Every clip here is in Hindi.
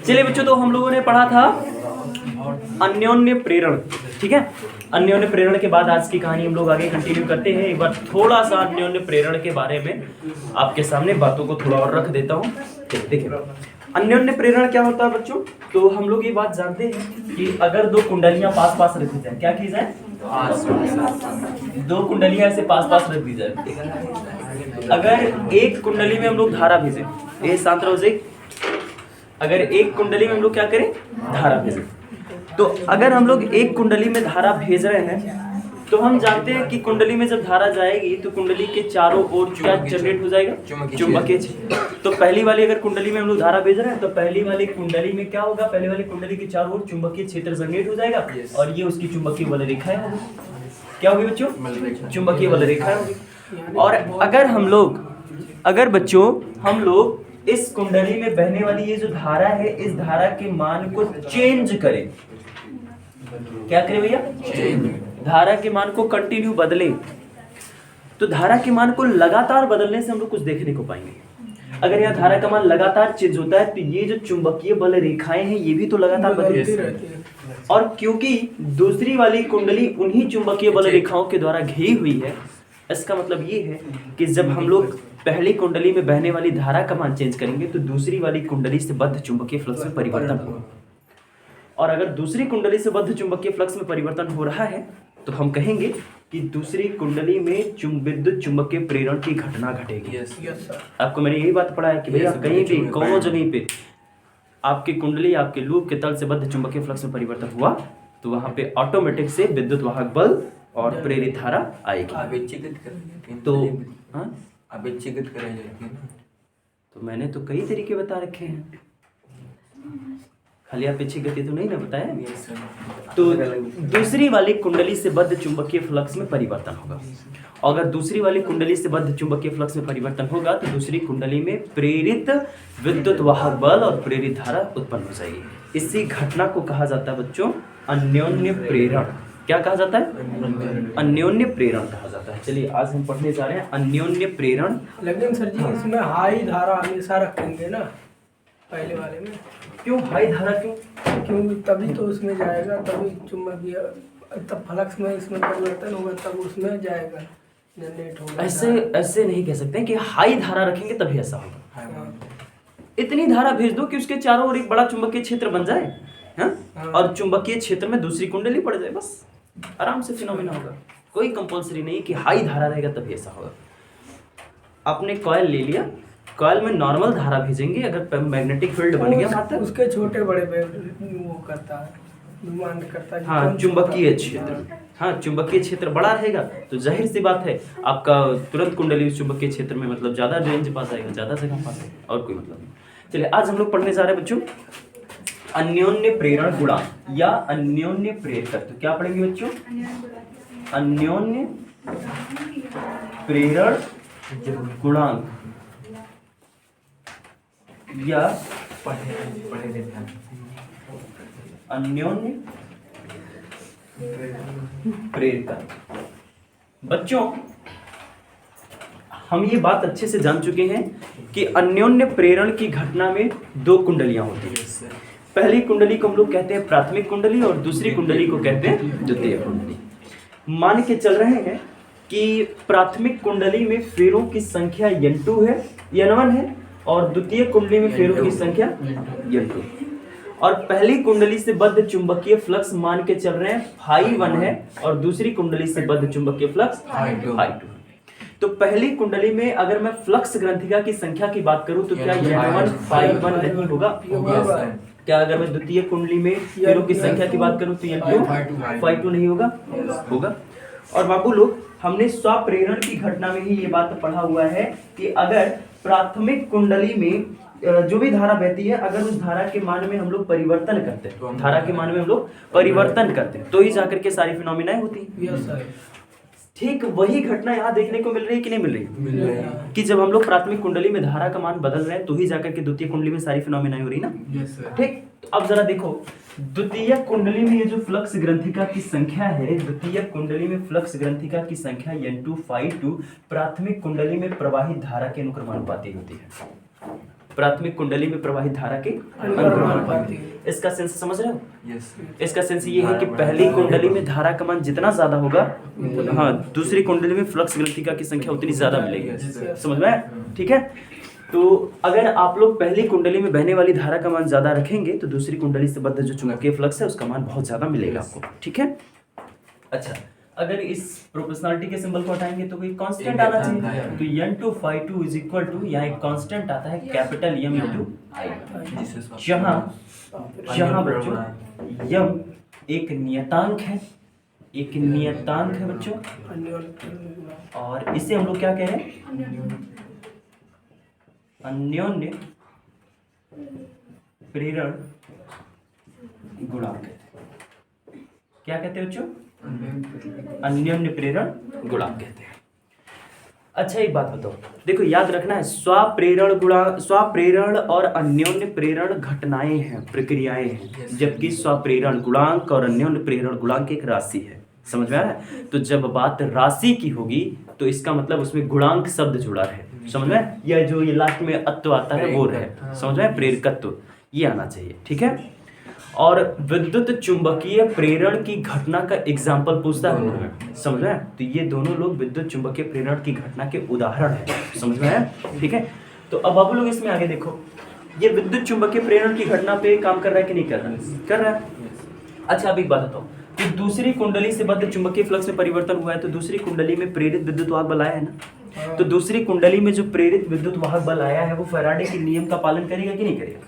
चलिए बच्चों, तो हम लोगों ने पढ़ा था अन्योन्य प्रेरण, ठीक है। अन्योन्य प्रेरण के बाद आज की कहानी हम लोग आगे कंटिन्यू करते हैं। एक बार थोड़ा सा अन्योन्य प्रेरण के बारे में आपके सामने बातों को थोड़ा और रख देता हूँ। देखिए अन्योन्य प्रेरण क्या होता है बच्चों, तो हम लोग ये बात जानते हैं कि अगर दो कुंडलियां पास पास रखी जाए, क्या की जाए, दो कुंडलियां ऐसे पास पास रख दी जाए। अगर एक कुंडली में हम लोग धारा भेजें, ये शांत रहो जी। अगर एक कुंडली में हम लोग क्या करें, धारा भेजें, तो अगर हम लोग एक कुंडली में धारा भेज रहे हैं तो हम जानते हैं कि कुंडली में जब धारा जाएगी तो कुंडली के चारों ओर क्या जनरेट हो जाएगा, चुंबकीय क्षेत्र। तो पहली वाली अगर कुंडली में हम लोग धारा भेज रहे हैं तो पहली वाली कुंडली में क्या होगा, पहली वाली कुंडली के चारों ओर चुंबकीय क्षेत्र जनरेट हो जाएगा और ये उसकी चुंबकीय बल रेखाएं होगी। क्या होगी बच्चों, चुंबकीय बल रेखाएं होगी। और अगर बच्चों हम लोग इस कुंडली में बहने वाली ये जो धारा है, इस धारा के मान को चेंज करें, क्या करें भैया, धारा के मान को कंटिन्यू बदले, तो धारा के मान को लगातार बदलने से हम लोग कुछ देखने को पाएंगे। अगर यह धारा का मान लगातार चेंज होता है तो ये जो चुंबकीय बल रेखाएं हैं ये भी तो लगातार बदलती रहती है। और क्योंकि दूसरी वाली कुंडली उन्हीं चुंबकीय बल रेखाओं के द्वारा घिरी हुई है, इसका मतलब ये है कि जब हम लोग पहली कुंडली में बहने वाली धारा का मान चेंज करेंगे तो दूसरी वाली कुंडली से बद्ध चुंबकीय फ्लक्स में परिवर्तन होगा। और अगर दूसरी कुंडली से बद्ध चुंबकीय फ्लक्स में परिवर्तन हो रहा है तो हम कहेंगे कि दूसरी कुंडली में विद्युत चुंबकीय प्रेरण की घटना घटेगी। आपको मैंने यही बात पढ़ा है कि भैया कहीं भी कोनो जगह पे आपकी कुंडली आपके लूप के तल से बद्ध चुंबकीय फ्लक्स में परिवर्तन हुआ तो वहां पे ऑटोमेटिक से विद्युत वाहक बल और प्रेरित धारा आएगी। तो अपेक्षित कराई जाती है ना, तो मैंने तो कई तरीके बता रखे हैं, खाली अपेक्षित गति तो नहीं ना बताया। तो दूसरी वाली कुंडली से बद्ध चुंबकीय फ्लक्स में परिवर्तन होगा। अगर दूसरी वाली कुंडली से बद्ध चुंबकीय फ्लक्स में परिवर्तन होगा तो दूसरी कुंडली में प्रेरित विद्युत वाहक बल और प्रेरित धारा उत्पन्न हो जाएगी। इसी घटना को कहा जाता है बच्चों अन्योन्य प्रेरण। क्या कहा जाता है, अन्योन्य प्रेरण कहा जाता है। चलिए आज हम पढ़ने जा रहे हैं अन्योन्य प्रेरण। लेकिन सर जी इसमें हाई धारा हमेशा रखेंगे ना पहले वाले में, क्यों हाई धारा, क्योंकि तभी तो उसमें जाएगा, तभी चुंबकीय तब फ्लक्स में इसमें परिवर्तन होगा तब उसमें जाएगा, जनरेट होगा। ऐसे नहीं कह सकते कि हाई धारा रखेंगे तभी ऐसा होगा। इतनी धारा भेज दो कि उसके चारों ओर एक बड़ा चुंबकीय क्षेत्र बन जाए, हाँ? और चुंबकीय क्षेत्र में दूसरी कुंडली पड़ जाए, बस आराम से फिनोमेना होगा। कोई कंपल्सरी नहीं कि हाई धारा रहेगा तभी ऐसा होगा। आपने कॉइल ले लिया, कॉइल में नॉर्मल धारा भेजेंगे, अगर मैग्नेटिक फील्ड बन गया वहां तक उसके छोटे बड़े पे वो करता है, अनुमान करता है। हाँ चुंबकीय क्षेत्र, हाँ चुंबकीय क्षेत्र बड़ा रहेगा तो जाहिर सी बात है आपका तुरंत कुंडली उस चुंबकीय क्षेत्र में मतलब ज्यादा रेंज पास आएगा, ज्यादा जगह पास आएगा, और कोई मतलब नहीं। चलिए आज हम लोग पढ़ने जा रहे हैं बच्चों अन्योन्य प्रेरण गुणांक या अन्योन्य प्रेरकत्व। क्या पढ़ेंगे बच्चों, अन्योन्य प्रेरण गुणांक या अन्योन्य प्रेरकत्व। बच्चों हम ये बात अच्छे से जान चुके हैं कि अन्योन्य प्रेरण की घटना में दो कुंडलियां होती हैं। पहली कुंडली को हम लोग कहते हैं प्राथमिक कुंडली और दूसरी कुंडली को कहते हैं द्वितीय कुंडली। मान के चल रहे हैं कि प्राथमिक कुंडली में फेरों की संख्या N2 है, N1 है, और द्वितीय कुंडली में फेरों की संख्या N2। और पहली कुंडली से बद्ध चुंबकीय फ्लक्स मान के चल रहे हैं Φ1 है और दूसरी कुंडली से बद्ध चुंबकीय फ्लक्स Φ2। तो पहली कुंडली में अगर मैं फ्लक्स ग्रंथिका की संख्या की बात करूं तो क्या N1 Φ1 नहीं होगा? क्या अगर मैं द्वितीय कुंडली में फेरों की संख्या की बात करूं तो N2 Φ2 नहीं होगा? होगा। और बाबू लोग हमने स्वप्रेरण की घटना में ही ये बात पढ़ा हुआ है कि अगर प्राथमिक कुंडली में जो भी धारा बहती है, अगर उस धारा के मान में हम लोग परिवर्तन करते हैं, धारा के मान में हम लोग परिवर्तन करते हैं तो ही जाकर के सारी फिनोमिना होती है। ठीक वही घटना यहाँ देखने को मिल रही है कि नहीं मिल रही? कि जब हम लोग प्राथमिक कुंडली में धारा का मान बदल रहे हैं तो ही जाकर के द्वितीय कुंडली में सारी फिनोमिना हो रही ना। ठीक, तो अब जरा देखो द्वितीय कुंडली में ये जो फ्लक्स ग्रंथिका की संख्या है, द्वितीय कुंडली में फ्लक्स ग्रंथिका की संख्या N2 Φ2 प्राथमिक कुंडली में प्रवाहित धारा के अनुक्रमानुपाती होती है। प्राथमिक कुंडली में प्रवाहित धारा के अनुपाती। इसका सेंस समझ रहे हो? यस इसका सेंस ये है कि पहली कुंडली में धारा का मान जितना ज्यादा होगा, हाँ, दूसरी कुंडली में फ्लक्स ग्रंथिका की संख्या उतनी ज्यादा मिलेगी। समझ में आया? ठीक है। तो अगर आप लोग पहली कुंडली में बहने वाली धारा का मान ज्यादा रखेंगे तो दूसरी कुंडली से बद्ध जो चुंबकीय फ्लक्स है उसका मान बहुत ज्यादा मिलेगा आपको। ठीक है। अच्छा, अगर इस प्रोपोर्शनलिटी के सिंबल को हटाएंगे तो कोई कांस्टेंट आना चाहिए। तो n2 इज इक्वल टू, यहाँ एक कांस्टेंट आता है कैपिटल M इंटू आई, जहाँ बच्चों यम एक नियतांक है, एक नियतांक है बच्चों, और इसे हम लोग क्या कह रहे हैं? अन्योन्य प्रेरण गुणांक कहते हैं। क्या कहते हैं बच्चों? अन्योन्य प्रेरण गुणांक कहते हैं। अच्छा, एक बात बताओ, देखो याद रखना है, स्वप्रेरण और अन्योन्य प्रेरण घटनाएं हैं, प्रक्रियाएं हैं, जबकि स्वप्रेरण गुणांक और अन्योन्य प्रेरण गुणांक एक राशि है। समझ में आ रहा है? तो जब बात राशि की होगी तो इसका मतलब उसमें गुणांक शब्द जुड़ा है। समझ में? या जो ये लास्ट में अत्व आता है वो रहे। समझ में? प्रेरकत्व ये आना चाहिए। ठीक है। और विद्युत चुंबकीय प्रेरण की घटना का एग्जाम्पल पूछता है उन्होंने। समझ में? तो ये दोनों लोग विद्युत चुंबकीय प्रेरण की घटना के उदाहरण है। समझ में आया? ठीक है। तो अब आप लोग इसमें आगे देखो, ये विद्युत चुंबकीय प्रेरण की घटना पे काम कर रहा है कि नहीं कर रहा है? कर रहा है। अच्छा, अब एक बात बताओ कि दूसरी कुंडली से बद्ध चुंबकीय फ्लक्स में परिवर्तन हुआ है, तो दूसरी कुंडली में प्रेरित विद्युत वाहक बल आया है ना। तो दूसरी कुंडली में जो प्रेरित विद्युत वाहक बल आया है वो फैराडे के नियम का पालन करेगा कि नहीं करेगा?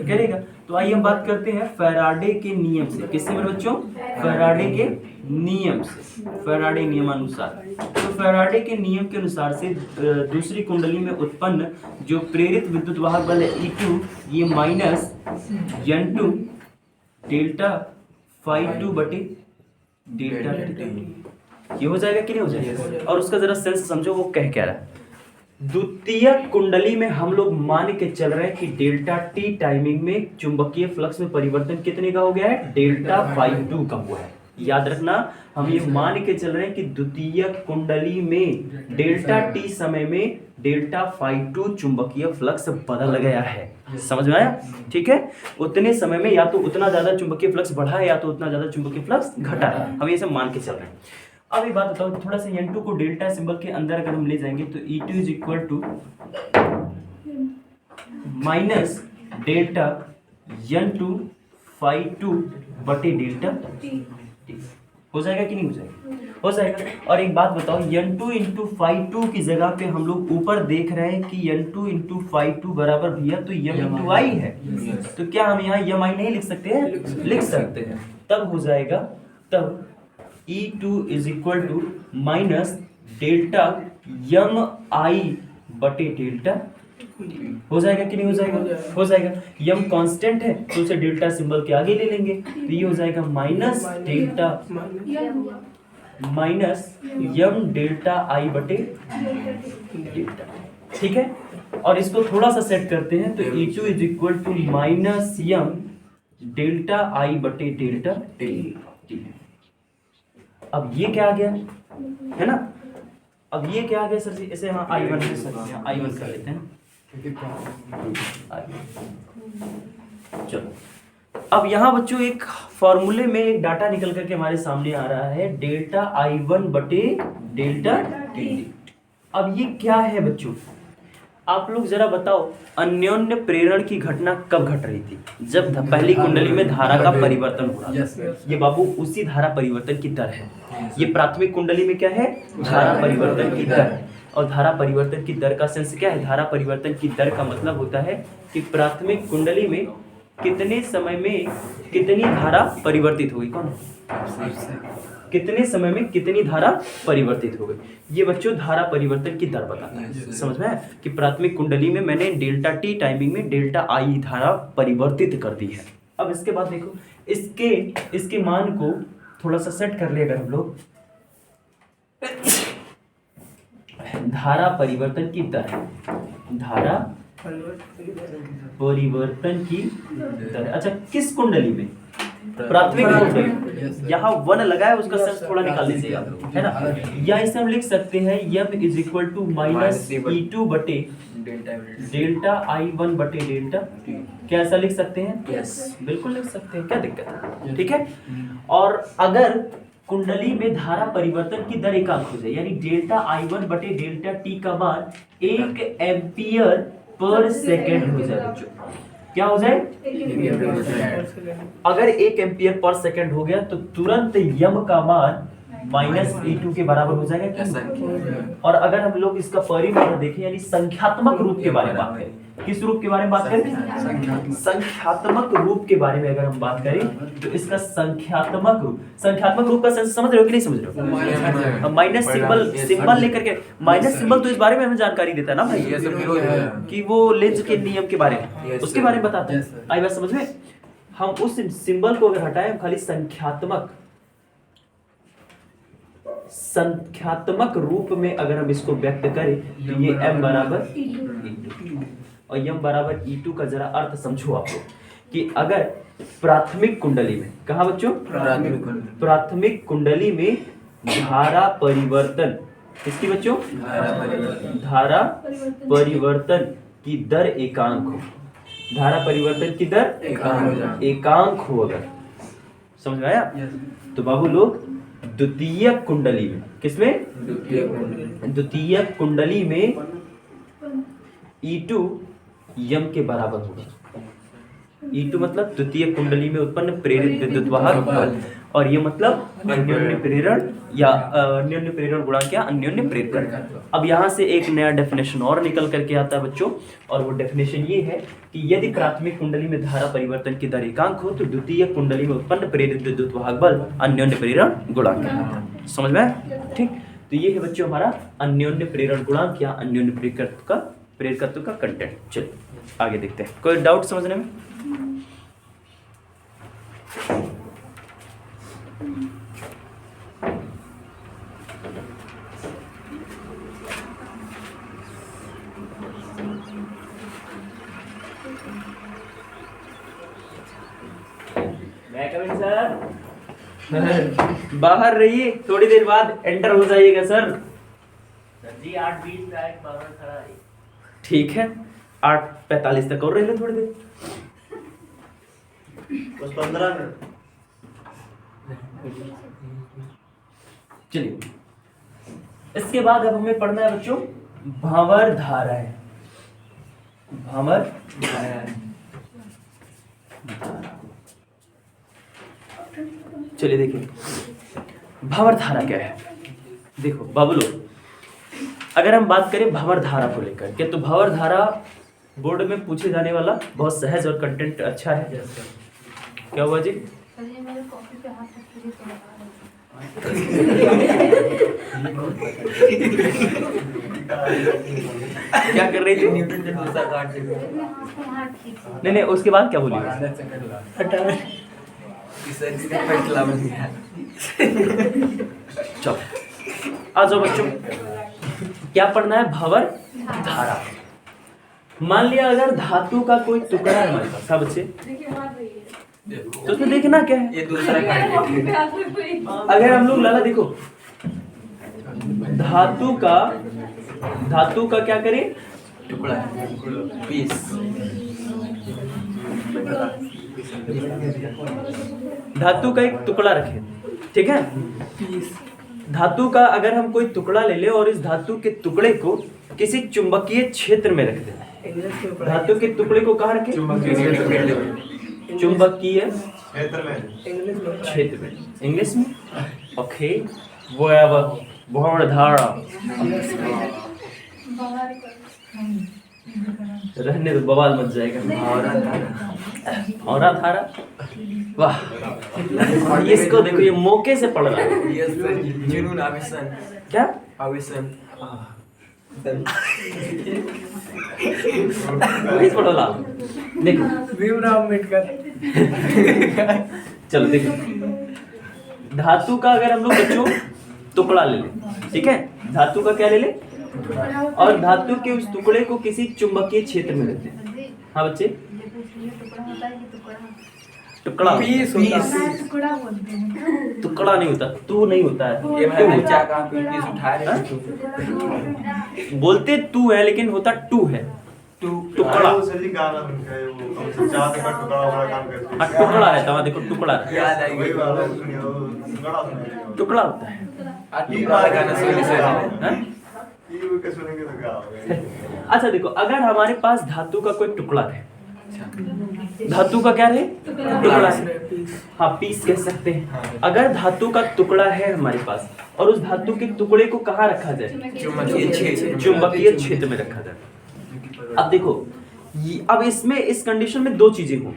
करेगा। तो आइए हम बात करते हैं फैराडे के नियम से। किससे मेरे बच्चों? फैराडे के नियम से, फैराडे नियमानुसार। तो फैराडे के नियम के अनुसार से दूसरी कुंडली में उत्पन्न जो प्रेरित विद्युत वाहक बल है E2, ये माइनस N2 डेल्टा phi2 बटे डेल्टा t, ये हो जाएगा कि नहीं हो जाएगा? और उसका जरा सेंस समझो, वो कह क्या रहा है। द्वितीय कुंडली में हम लोग मान के चल रहे हैं कि डेल्टा टी टाइमिंग में चुंबकीय फ्लक्स में परिवर्तन कितने का हो गया है? डेल्टा phi2 का हुआ है। याद रखना, हम ये मान के चल रहे हैं कि द्वितीय कुंडली में डेल्टा टी समय में डेल्टा phi2 चुंबकीय फ्लक्स बदल गया है। समझ में आया? ठीक है। उतने समय में या तो उतना ज्यादा चुंबकीय फ्लक्स बढ़ा है या तो उतना ज्यादा चुंबकीय फ्लक्स घटा है। हम ये सब मान के चल रहे हैं। अब एक बात बताओ, थोड़ा सा N2 को डेल्टा सिंबल के अंदर अगर हम ले जाएंगे तो E2 is equal to minus delta N2 phi2 बटे डेल्टा टी। हो जाएगा कि नहीं हो जाएगा? हो जाएगा। और एक बात बताओ, N2 इंटू phi2 की जगह पे हम लोग ऊपर देख रहे हैं कि N2 इंटू phi2 बराबर भैया तो M इंटू आई है। तो क्या हम यहाँ M आई नहीं लिख सकते हैं? लिख सकते हैं। तब हो जाएगा, तब E2 is equal to minus delta M I बटे डेल्टा। हो जाएगा कि नहीं हो जाएगा? हो जाएगा। M कांस्टेंट है तो उसे डेल्टा सिंबल के आगे ले लेंगे, तो ये हो जाएगा minus delta minus M delta I बटे डेल्टा। ठीक है। और इसको थोड़ा सा सेट करते हैं तो E2 is equal to minus M delta I बटे डेल्टा टी। अब ये क्या आ गया है ना? अब ये क्या आ गया सर जी? इसे हाँ I1 से सर I1 कर लेते हैं। चलो, अब यहाँ बच्चों एक फॉर्मूले में एक डाटा निकल करके हमारे सामने आ रहा है, डेल्टा I1 बटे डेल्टा टी। अब ये क्या है बच्चों? आप लोग जरा बताओ, अन्योन्य प्रेरण की घटना कब घट रही थी? जब पहली कुंडली में धारा का परिवर्तन हो रहा था। ये बाबू उसी धारा परिवर्तन की दर है। ये प्राथमिक कुंडली में क्या है? धारा परिवर्तन की दर है। और धारा परिवर्तन की दर का सेंस क्या है? धारा परिवर्तन की दर का मतलब होता है कि प्राथमिक कुंडली में कितने समय में कितनी धारा परिवर्तित होगी। कौन? कितने समय में कितनी धारा परिवर्तित हो गई, ये बच्चों धारा परिवर्तन की दर बताता है। समझ में है कि प्राथमिक कुंडली में मैंने डेल्टा टी टाइमिंग में डेल्टा आई धारा परिवर्तित कर दी है। अब इसके बाद देखो, इसके मान को थोड़ा सा सेट कर ले अगर हम लोग, धारा परिवर्तन की दर, धारा परिवर्तन की दर। अच्छा, किस कुंडली में? प्राथमिक कुंडली। यहाँ 1 लगा है, उसका सेंस थोड़ा निकाल लीजिए है ना। या इसे हम लिख सकते हैं M is equal to minus E2 बटे डेल्टा I1 बटे डेल्टा क्या ऐसा लिख सकते हैं? यस। बिल्कुल लिख सकते हैं, क्या दिक्कत है? ठीक है। और अगर कुंडली में धारा परिवर्तन की दर एकांक हो जाए, यानी डेल्टा I1 बटे डेल्टा T का मान 1 एम्पियर पर सेकेंड हो जाए बच्चों, क्या हो जाए? अगर 1 एम्पियर पर सेकेंड हो गया तो तुरंत यम का मान -E2 के बराबर हो जाएगा क्या? और अगर हम लोग इसका परिमाण देखें, यानी संख्यात्मक रूप के बारे में बात करें, किस रूप के बारे में बात करें? संख्यात्मक रूप के बारे में अगर हम बात करें तो इसका संख्यात्मक रूप का सेंस समझ रहे हो कि नहीं समझ रहे हो? माइनस सिंबल लेकर के, माइनस सिंबल तो इस बारे में हमें जानकारी देता है ना भाई, कि वो लेंज के नियम के बारे में, उसके बारे में बताता है। आई बात समझ में? हम उस सिंबल को अगर हटाएं, खाली संख्यात्मक रूप में अगर हम इसको व्यक्त करें तो ये m बराबर E2 और m बराबर E2 का जरा अर्थ समझो आप लोग, कि अगर प्राथमिक कुंडली में, कहा बच्चों? प्राथमिक कुंडली में धारा परिवर्तन, किसकी बच्चों? धारा परिवर्तन की दर एकांक हो, धारा परिवर्तन की दर एकांक हो अगर, समझ में आया? तो बाबू लोग द्वितीयक कुंडली में, किसमें? द्वितीयक कुंडली में E2 यम के बराबर होगा। E2 मतलब द्वितीयक कुंडली में उत्पन्न प्रेरित विद्युत वाहक बल, और ये मतलब अन्योन्य प्रेरण या अन्योन्य प्रेरण गुणांक या अन्योन्य प्रेरक। अब यहाँ से एक नया डेफिनेशन और निकल करके आता है बच्चों, और वो डेफिनेशन ये है कि यदि प्राथमिक कुंडली में धारा परिवर्तन की दर एकांक हो तो द्वितीय कुंडली में उत्पन्न प्रेरित विद्युत वाहक बल अन्योन्य प्रेरण गुणांक है। समझ में आया? ठीक, तो ये है बच्चों हमारा अन्योन्य प्रेरण गुणांक या अन्योन्य प्रेरकत्व का कंटेंट। चलिए आगे देखते हैं, कोई डाउट समझने में? सर बाहर रहिए, थोड़ी देर बाद एंटर हो जाइएगा सर। जी 8:20 तक बाहर खड़ा है। ठीक है, 8:45 तक और रह ले थोड़ी देर, बस 15 मिनट। चलिए, इसके बाद अब हमें पढ़ना है बच्चों भंवर धाराएं। भंवर चलिए देखिए भंवर धारा क्या है। देखो बाबू लोग, अगर हम बात करें भंवर धारा को लेकर के, तो भंवर धारा बोर्ड में पूछे जाने वाला बहुत सहज और कंटेंट अच्छा है। क्या हुआ जी? क्या कर रही थी? नहीं, उसके बाद क्या बोली? चलो आ जाओ बच्चों, क्या पढ़ना है? भंवर धारा। मान लिया अगर धातु का कोई टुकड़ा है हमारे पास, बच्चे तो उसमें देखना क्या है? ये दूसरा अगर हम लोग लाला देखो धातु का क्या करें? टुकड़ा, पीस। धातु का एक टुकड़ा रखें, ठीक है? धातु का अगर हम कोई टुकड़ा ले ले और इस धातु के टुकड़े को किसी चुंबकीय क्षेत्र में रख दें, धातु के टुकड़े को कहाँ रखें? चुंबकीय क्षेत्र में, इंग्लिश में ओके। वो है अब भंवर धारा। रहने दो, बवाल मच जाएगा। भंवर धारा, वाह, इसको देखो, ये मौके से पढ़ रहा है। जुनून आवेशन, क्या आवेशन पढ़ोला देखो, भीमराव अम्बेडकर। चलो देखो, धातु का अगर हम लोग बच्चों टुकड़ा ले लें, ठीक है? धातु का क्या ले लें? और धातु के उस टुकड़े को किसी चुंबकीय क्षेत्र में रख दें। हाँ बच्चे, टुकड़ा पीस होता है। टुकड़ा बोलते हैं। टुकड़ा नहीं होता, तू नहीं होता है। ये भाई बच्चा कहाँ पे पीस उठा रहे हाँ? हैं तू? बोलते तू है लेकिन होता टू है। तू टुकड़ा। वो सही गाना उनका है, वो हमसे चाहते का टुकड़ा वाला काम करते हाँ, टुकड़ा रहता है, देखो टुकड़ा रहता याद आई हैं। वही गई वाला सुनिए, वो टुकड़ा सुनिए। है। टुकड़ा होता है। टुकड़ा गाना सुनी सर हाँ? ये वो के सुनेंगे तो क्या होगा? अच्छा देखो, अगर हमारे पास धातु का कोई टुकड़ा है, धातु का क्या रहे? टुकड़ा है। हाँ, पीस कह सकते हैं। अगर धातु का टुकड़ा है हमारे पास और उस धातु के टुकड़े को कहाँ रखा जाए? चुंबकीय क्षेत्र चुंबकीय क्षेत्र में रखा जाए। अब देखो, अब इसमें इस कंडीशन में दो चीजें हो,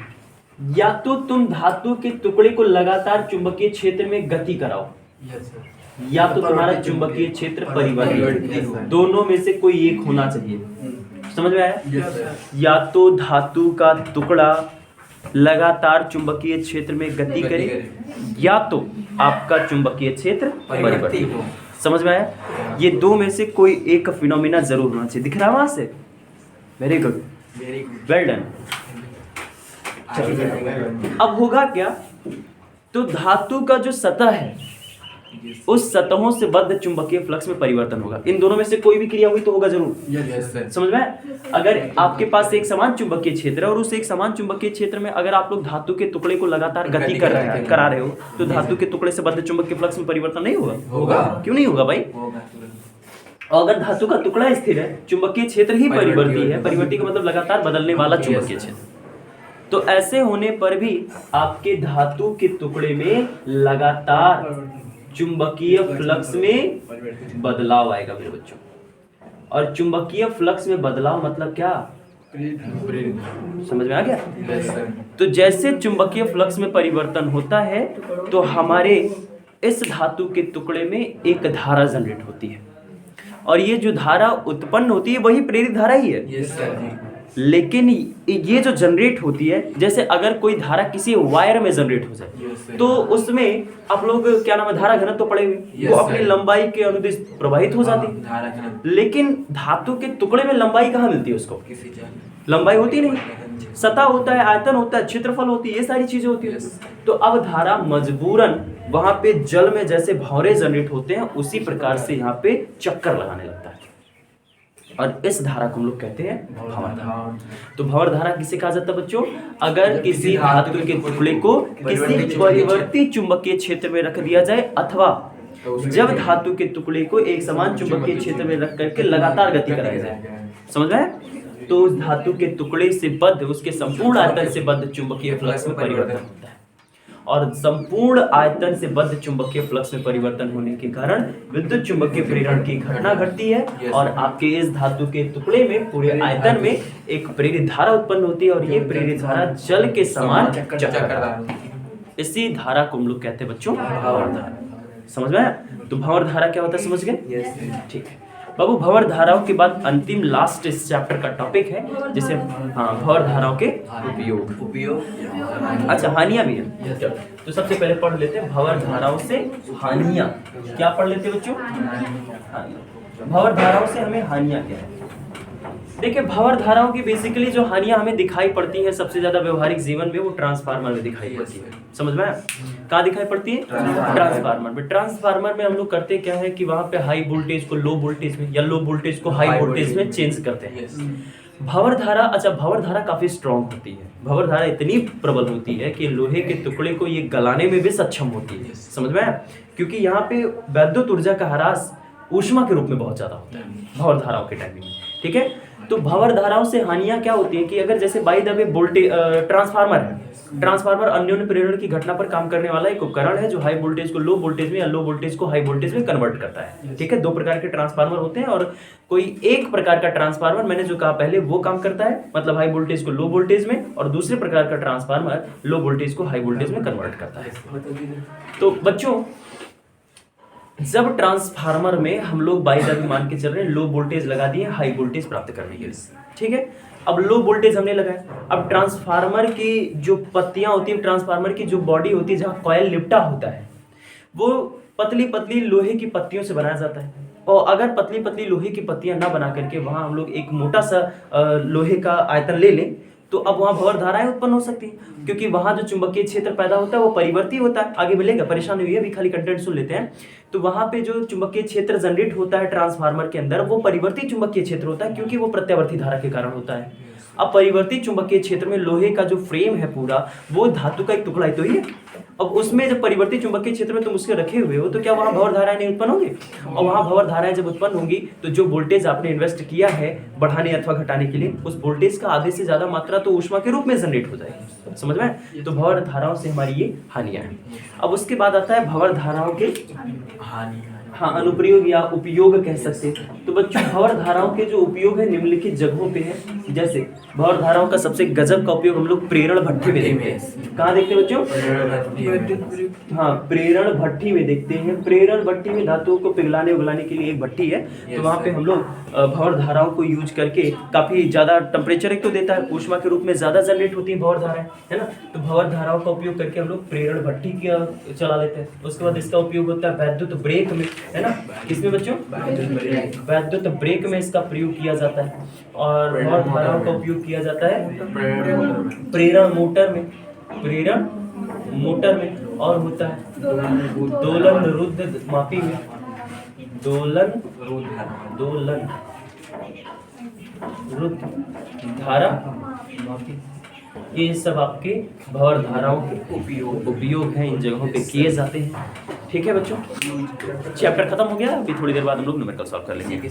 या तो तुम धातु के टुकड़े को लगातार चुंबकीय क्षेत्र में गति कराओ, यस सर या तो तुम्हारा चुंबकीय क्षेत्र परिवर्तित हो। दोनों में से कोई एक होना चाहिए। समझ में आया? यस सर या तो धातु का टुकड़ा लगातार चुंबकीय क्षेत्र में गति करे, या तो आपका चुंबकीय क्षेत्र परिवर्तित हो। समझ में आया? ये दो में से कोई एक फिनोमिना जरूर होना चाहिए। दिख रहा है वहां से? Very good, very good well done. अब होगा क्या? तो धातु का जो सतह है उस सतहों से बद्ध चुंबकीय फ्लक्स में परिवर्तन होगा। इन दोनों में से कोई भी क्रिया हुई तो होगा जरूर। यस सर समझ में? अगर आपके पास एक समान चुंबकीय क्षेत्र है और उस एक समान चुंबकीय क्षेत्र में अगर आप लोग धातु के टुकड़े को लगातार गति करा रहे हो तो धातु के टुकड़े से बद्ध चुंबकीय फ्लक्स में परिवर्तन नहीं होगा? होगा। क्यों नहीं होगा भाई? होगा और अगर धातु का टुकड़ा स्थिर है, चुंबकीय क्षेत्र ही परिवर्ती है। परिवर्ती का मतलब लगातार बदलने वाला चुंबकीय क्षेत्र। तो ऐसे होने पर भी आपके धातु के टुकड़े में लगातार चुंबकीय फ्लक्स में बदलाव आएगा मेरे बच्चों। और चुंबकीय फ्लक्स में बदलाव मतलब क्या? समझ में आ गया? यस सर तो जैसे चुंबकीय फ्लक्स में परिवर्तन होता है तो हमारे इस धातु के टुकड़े में एक धारा जनरेट होती है, और ये जो धारा उत्पन्न होती है वही प्रेरित धारा ही है। यस सर जी लेकिन ये जो जनरेट होती है, जैसे अगर कोई धारा किसी वायर में जनरेट हो जाए Yes, sir. तो उसमें आप लोग क्या नाम है, धारा घनत्व तो पड़ेगी, Yes, वो sir. अपनी लंबाई के अनुदिश प्रवाहित हो जाती है। धारा घनत्व लेकिन धातु के टुकड़े में लंबाई कहाँ मिलती है उसको? किसी जगह लंबाई होती नहीं, सतह होता है, आयतन होता है, क्षेत्रफल होती है, ये सारी चीजें होती है। Yes. तो अब धारा मजबूरन वहां पे जल में जैसे भंवरे जनरेट होते हैं उसी प्रकार से यहाँ पे चक्कर लगाने लगता है, और इस धारा को हम लोग कहते हैं भंवर धारा। तो भंवर धारा किसे कहा जाता है बच्चों? अगर किसी धातु के टुकड़े को किसी परिवर्ती चुंबकीय क्षेत्र में रख दिया जाए, अथवा जब धातु के टुकड़े को एक समान चुंबकीय क्षेत्र में रख करके लगातार गति कराई जाए। समझ में? तो उस धातु के टुकड़े से बद्ध, उसके संपूर्ण आयतन से बद्ध चुंबकीय फ्लक्स में परिवर्तन होता है, और संपूर्ण आयतन से बद्ध चुंबकीय फ्लक्स में परिवर्तन होने के कारण विद्युत चुंबकीय प्रेरण की घटना घटती है, और आपके इस धातु के टुकड़े में पूरे आयतन में एक प्रेरित धारा उत्पन्न होती है, और ये प्रेरित धारा जल के समान चक्करदार। इसी धारा को हम लोग कहते हैं बच्चों भंवर धारा। समझ में आया? तो भंवर धारा क्या होता है, समझ गए? यस ठीक है बाबू। भंवर धाराओं के बाद अंतिम लास्ट इस चैप्टर का टॉपिक है जिसे भंवर धाराओं के उपयोग। अच्छा, हानियां भी है। चलो, तो सबसे पहले पढ़ लेते हैं भंवर धाराओं से हानियां। क्या पढ़ लेते हैं बच्चों? हानियां। भंवर धाराओं से हमें हानियां क्या है? देखिए, भंवर धाराओं की बेसिकली जो हानियां हमें दिखाई पड़ती है सबसे ज्यादा व्यवहारिक जीवन में, वो ट्रांसफार्मर में दिखाई पड़ती है। समझ में आया? कहाँ दिखाई पड़ती है? ट्रांसफार्मर में। ट्रांसफार्मर में हम लोग करते क्या है कि वहां पे हाई वोल्टेज को लो वोल्टेज में, या लो वोल्टेज को हाई वोल्टेज में चेंज करते हैं। भंवर धारा, अच्छा, भंवर धारा काफी स्ट्रॉन्ग होती है। भंवर धारा इतनी प्रबल होती है कि लोहे के टुकड़े को ये गलाने में भी सक्षम होती है। समझ में आया? क्योंकि यहाँ पे वैद्युत ऊर्जा का ह्रास ऊष्मा के रूप में बहुत ज्यादा होता है भंवर धाराओं के टाइमिंग में। ठीक है, तो भंवर धाराओं से हानियां क्या होती है कि अगर जैसे by the way voltage transformer है, ट्रांसफार्मर अन्योन्य प्रेरण की घटना पर काम करने वाला एक उपकरण है जो हाई वोल्टेज को लो वोल्टेज में या लो वोल्टेज को हाई वोल्टेज में कन्वर्ट करता है। ठीक है, दो प्रकार के ट्रांसफार्मर होते हैं, और कोई एक प्रकार का ट्रांसफार्मर, मैंने जो कहा पहले, वो काम करता है मतलब हाई वोल्टेज को लो वोल्टेज में, और दूसरे प्रकार का ट्रांसफार्मर लो वोल्टेज को हाई वोल्टेज में कन्वर्ट करता है। तो बच्चों, जब ट्रांसफार्मर में हम लोग बाय द वे मान के चल रहे हैं लो वोल्टेज लगा दिए हाई वोल्टेज प्राप्त करने के लिए। ठीक है, अब लो वोल्टेज हमने लगाया। अब ट्रांसफार्मर की जो पत्तियां होती है, ट्रांसफार्मर की जो बॉडी होती है जहाँ कॉइल लिपटा होता है, वो पतली पतली लोहे की पत्तियों से बनाया जाता है। और अगर पतली पतली लोहे की पत्तियां ना बना करके वहां हम लोग एक मोटा सा लोहे का आयतन ले लें, तो अब वहाँ भंवर धाराएं उत्पन्न हो सकती हैं, क्योंकि वहाँ जो चुंबकीय क्षेत्र पैदा होता है वो परिवर्ती होता है। आगे मिलेगा, परेशानी हुई है, अभी खाली कंटेंट सुन लेते हैं। तो वहाँ पे जो चुंबकीय क्षेत्र जनरेट होता है ट्रांसफार्मर के अंदर, वो परिवर्ती चुंबकीय क्षेत्र होता है, क्योंकि वो प्रत्यावर्ती धारा के कारण होता है। अब परिवर्ती चुंबकीय क्षेत्र में लोहे का जो फ्रेम है पूरा, वो धातु का एक टुकड़ा ही तो ही है। अब उसमें जब परिवर्ती चुंबकीय क्षेत्र में तुम उसके रखे हुए हो, तो क्या वहाँ भंवर धाराएं नहीं उत्पन्न होंगी? और वहाँ भंवर धाराएं जब उत्पन्न होंगी, तो जो वोल्टेज आपने इन्वेस्ट किया है बढ़ाने अथवा घटाने के लिए, उस वोल्टेज का आधे से ज्यादा मात्रा तो ऊष्मा के रूप में जनरेट हो जाएगी। समझ में? तो भंवर धाराओं से हमारी ये हानियां हैं। अब उसके बाद आता है भंवर धाराओं के हानि हाँ अनुप्रयोग या उपयोग कह सकते हैं। तो बच्चों भंवर धाराओं के जो उपयोग है निम्नलिखित जगहों पे है। जैसे भंवर धाराओं का सबसे गजब का उपयोग हम लोग प्रेरण भट्ठी में देखते हैं। कहाँ देखते हैं बच्चों? हाँ, प्रेरण भट्ठी में देखते हैं। प्रेरण भट्ठी में धातुओं को पिघलाने उगलाने के लिए एक भट्ठी है, तो वहाँ पे हम लोग भंवर धाराओं को यूज करके काफी ज्यादा टेम्परेचर एक तो देता है, ऊष्मा के रूप में ज्यादा जनरेट होती है भंवर धाराएं, है ना। तो भंवर धाराओं का उपयोग करके हम लोग प्रेरण भट्ठी चला लेते हैं। उसके बाद इसका उपयोग होता है वैद्युत ब्रेक में, है ना। किसमें बच्चों? वैद्युत ब्रेक में इसका प्रयोग किया जाता है। और भंवर धाराओं का उपयोग किया जाता है प्रेरण मोटर में, प्रेरण मोटर में, और होता है दोलन रुद्ध मापी में, दोलन रुद्ध धारा मापी। ये सब आपके भंवर धाराओं के उपयोग हैं, इन जगहों पे किए जाते हैं। ठीक है बच्चों, चैप्टर खत्म हो गया। अभी थोड़ी देर बाद हम लोग न्यूमेरिकल सॉल्व कर लेंगे।